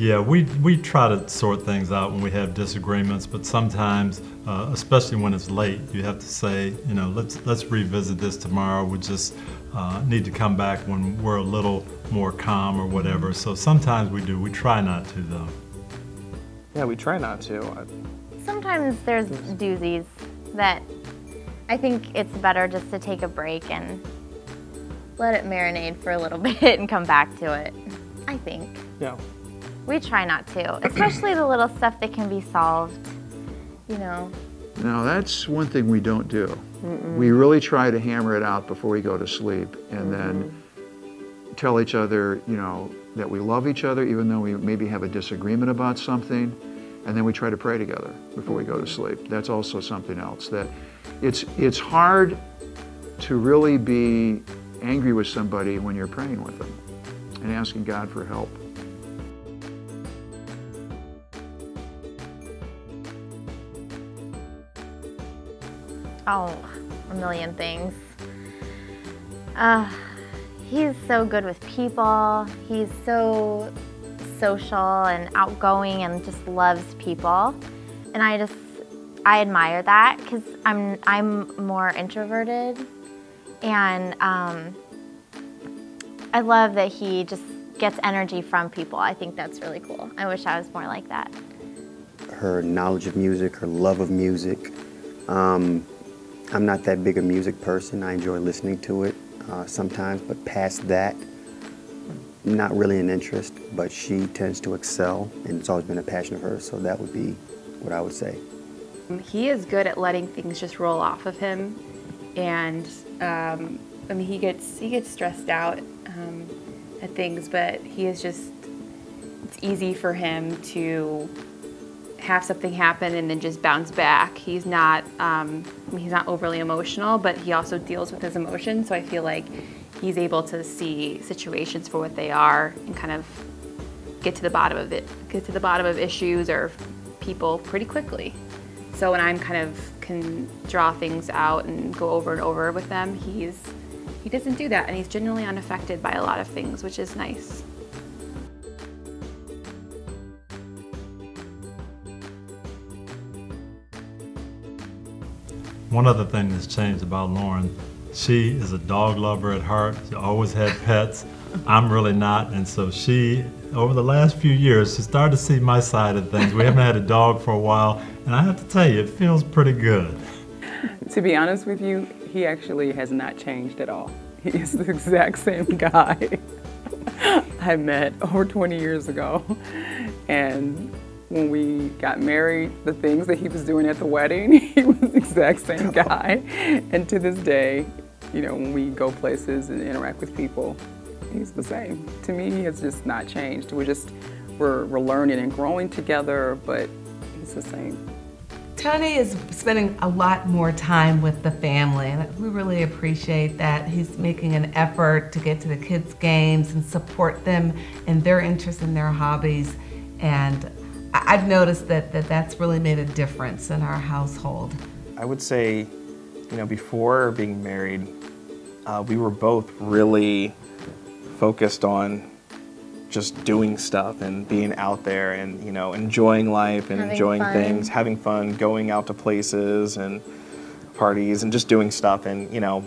Yeah, we try to sort things out when we have disagreements, but sometimes, especially when it's late, you have to say, you know, let's revisit this tomorrow. We just need to come back when we're a little more calm or whatever. So sometimes we do. We try not to, though. Yeah, we try not to. Sometimes there's doozies that I think it's better just to take a break and let it marinate for a little bit and come back to it, I think. Yeah. We try not to, especially the little stuff that can be solved, you know. Now that's one thing we don't do. We really try to hammer it out before we go to sleep, and then tell each other, you know, that we love each other even though we maybe have a disagreement about something, and then we try to pray together before we go to sleep. That's also something else. That it's hard to really be angry with somebody when you're praying with them and asking God for help. Oh, a million things. He's so good with people. He's so social and outgoing and just loves people. And I admire that because I'm more introverted. And I love that he just gets energy from people. I think that's really cool. I wish I was more like that. Her knowledge of music, her love of music. I'm not that big a music person. I enjoy listening to it sometimes, but past that, not really an interest, but she tends to excel, and it's always been a passion of hers, so that would be what I would say. He is good at letting things just roll off of him, and I mean, he gets stressed out at things, but he is just, it's easy for him to have something happen and then just bounce back. He's not overly emotional, but he also deals with his emotions, so I feel like he's able to see situations for what they are and kind of get to the bottom of it, get to the bottom of issues or people pretty quickly. So when I'm kind of can draw things out and go over and over with them, he doesn't do that, and he's genuinely unaffected by a lot of things, which is nice. One other thing that's changed about Lauren, she is a dog lover at heart. She always had pets. I'm really not, and so she, over the last few years, she started to see my side of things. We haven't had a dog for a while, and I have to tell you, it feels pretty good. To be honest with you, he actually has not changed at all. He is the exact same guy I met over 20 years ago, and when we got married, the things that he was doing at the wedding, he was the exact same guy. And to this day, you know, when we go places and interact with people, he's the same. To me, he has just not changed. We're learning and growing together, but he's the same. Tony is spending a lot more time with the family, and we really appreciate that. He's making an effort to get to the kids' games and support them in their interests and their hobbies. And I've noticed that's really made a difference in our household. I would say, you know, before being married, we were both really focused on just doing stuff and being out there and, you know, enjoying life and enjoying things, having fun, going out to places and parties and just doing stuff and, you know,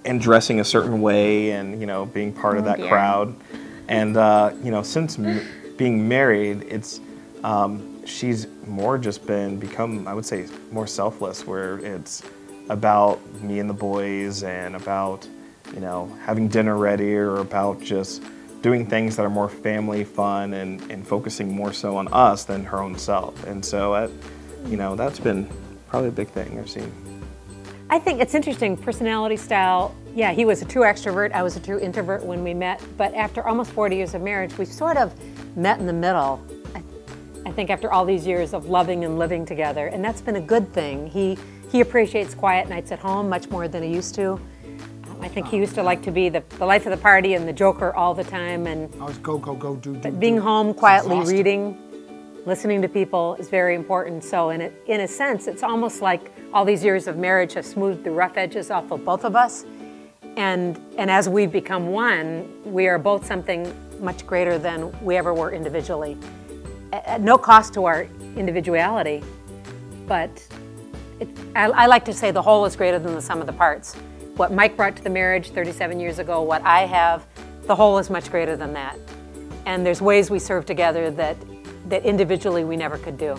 and dressing a certain way and, you know, being part of that crowd. And, you know, since being married, it's she's more just become, I would say, more selfless, where it's about me and the boys and about, you know, having dinner ready or about just doing things that are more family fun and focusing more so on us than her own self. And so, you know, that's been probably a big thing I've seen. I think it's interesting, personality style. Yeah, he was a true extrovert, I was a true introvert when we met, but after almost 40 years of marriage, we sort of met in the middle. I think after all these years of loving and living together, and that's been a good thing. He appreciates quiet nights at home much more than he used to. I think he used to like to be the life of the party and the joker all the time, and always go, do. But being home, quietly reading, listening to people is very important. So in a sense, it's almost like all these years of marriage have smoothed the rough edges off of both of us. And as we've become one, we are both something much greater than we ever were individually. At no cost to our individuality, but I like to say the whole is greater than the sum of the parts. What Mike brought to the marriage 37 years ago, what I have, the whole is much greater than that. And there's ways we serve together that individually we never could do.